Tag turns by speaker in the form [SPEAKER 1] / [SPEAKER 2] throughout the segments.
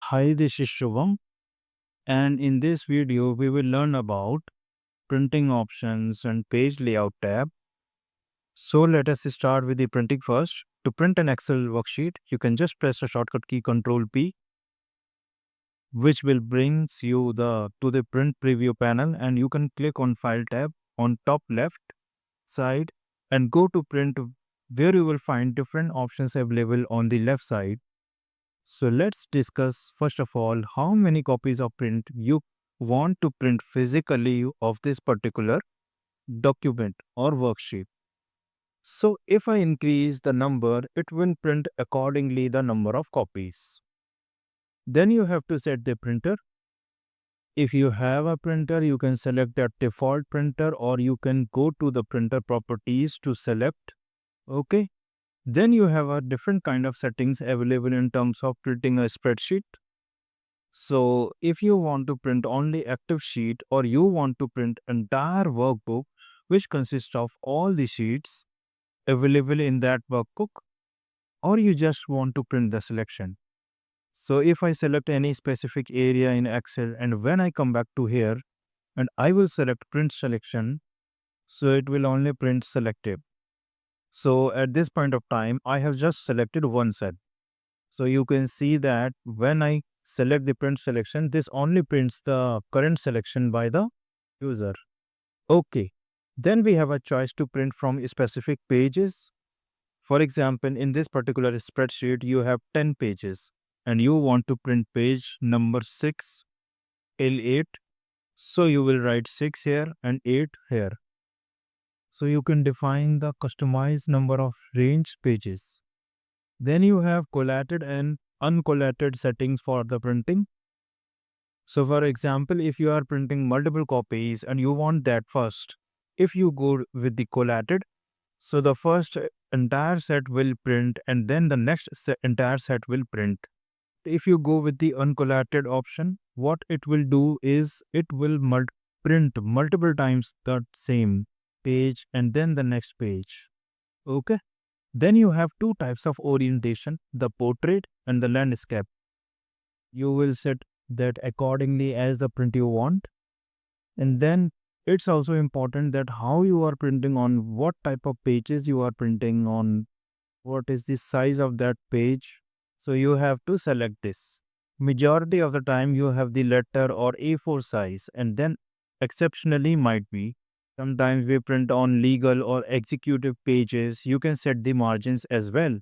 [SPEAKER 1] Hi, this is Shubham, and in this video, we will learn about printing options and page layout tab. So, let us start with the printing first. To print an Excel worksheet, you can just press the shortcut key Ctrl P, which will brings you to the print preview panel, and you can click on File tab on top left side and go to print, where you will find different options available on the left side. So let's discuss first of all how many copies of print you want to print physically of this particular document or worksheet. So if I increase the number, it will print accordingly the number of copies. Then you have to set the printer. If you have a printer, you can select that default printer, or you can go to the printer properties to select. Okay. Then you have a different kind of settings available in terms of printing a spreadsheet. So if you want to print only active sheet, or you want to print entire workbook which consists of all the sheets available in that workbook, or you just want to print the selection. So if I select any specific area in Excel, and when I come back to here and I will select print selection, so it will only print selective. So at this point of time, I have just selected one cell. So you can see that when I select the print selection, this only prints the current selection by the user. Okay. Then we have a choice to print from specific pages. For example, in this particular spreadsheet, you have 10 pages and you want to print page number 6, L8. So you will write 6 here and 8 here. So you can define the customized number of range pages. Then you have collated and uncollated settings for the printing. So for example, if you are printing multiple copies and you want that first, if you go with the collated, so the first entire set will print and then the next entire set will print. If you go with the uncollated option, what it will do is it will print multiple times the same page and then the next page. Okay. Then you have two types of orientation, the portrait and the landscape. You will set that accordingly as the print you want. And then it's also important that how you are printing, on what type of pages you are printing on, what is the size of that page. So you have to select this. Majority of the time you have the letter or A4 size, and then exceptionally might be sometimes we print on legal or executive pages. You can set the margins as well.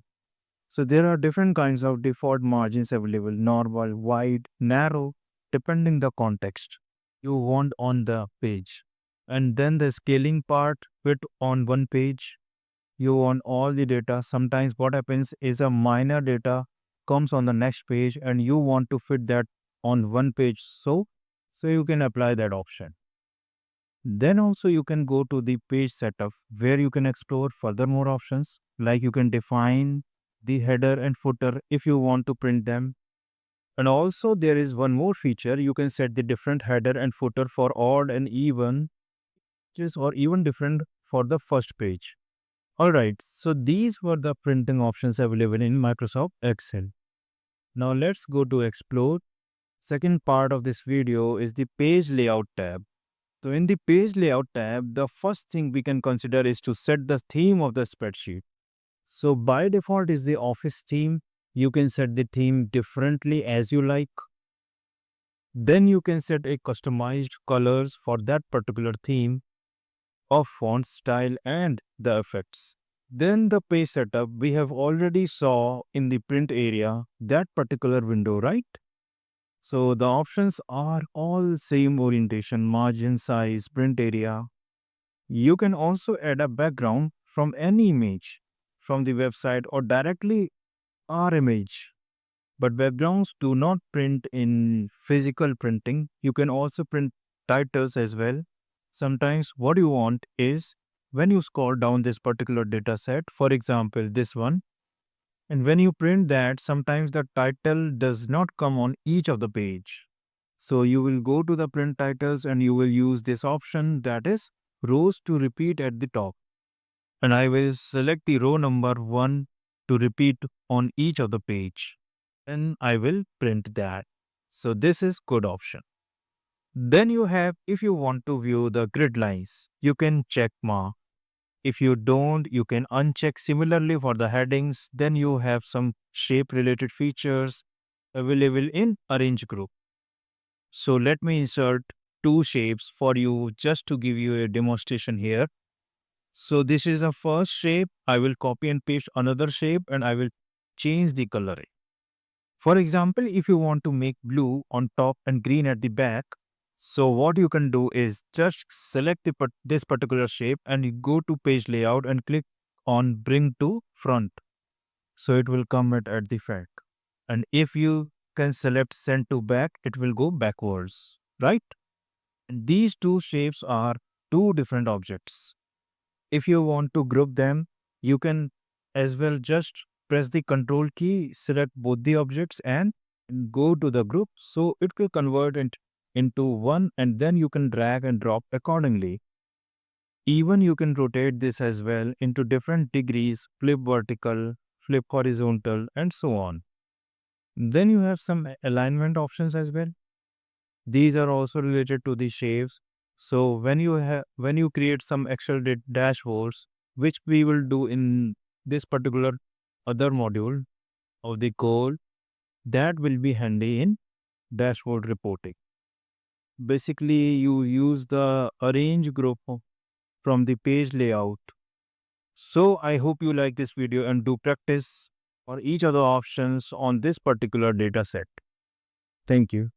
[SPEAKER 1] So there are different kinds of default margins available: normal, wide, narrow, depending the context you want on the page. And then the scaling part, fit on one page. You want all the data. Sometimes what happens is a minor data comes on the next page and you want to fit that on one page. So you can apply that option. Then also you can go to the page setup, where you can explore further more options, like you can define the header and footer if you want to print them. And also there is one more feature: you can set the different header and footer for odd and even, or even different for the first page. Alright, so these were the printing options available in Microsoft Excel. Now let's go to explore. Second part of this video is the page layout tab. So in the page layout tab, the first thing we can consider is to set the theme of the spreadsheet. So by default is the office theme. You can set the theme differently as you like. Then you can set a customized colors for that particular theme, of font style and the effects. Then the page setup, we have already saw in the print area, that particular window, right? So the options are all same orientation: margin, size, print area. You can also add a background from any image from the website or directly our image. But backgrounds do not print in physical printing. You can also print titles as well. Sometimes what you want is, when you scroll down this particular data set, for example, this one, and when you print that, sometimes the title does not come on each of the page. So you will go to the print titles and you will use this option, that is rows to repeat at the top. And I will select the row number 1 to repeat on each of the page. And I will print that. So this is good option. Then you have, if you want to view the grid lines, you can check mark. If you don't, you can uncheck. Similarly for the headings, then you have some shape related features available in arrange group. So let me insert two shapes for you just to give you a demonstration here. So this is a first shape. I will copy and paste another shape and I will change the coloring. For example, if you want to make blue on top and green at the back, so what you can do is just select this particular shape and you go to page layout and click on bring to front. So it will come at the back. And if you can select send to back, it will go backwards, right? And these two shapes are two different objects. If you want to group them, you can as well just press the control key, select both the objects and go to the group. So it will convert it into one and then you can drag and drop accordingly. Even you can rotate this as well into different degrees, flip vertical, flip horizontal and so on. Then you have some alignment options as well. These are also related to the shapes. So when you create some Excel dashboards, which we will do in this particular other module of the code, that will be handy in dashboard reporting. Basically, you use the arrange group from the page layout. So I hope you like this video and do practice for each other options on this particular data set. Thank you.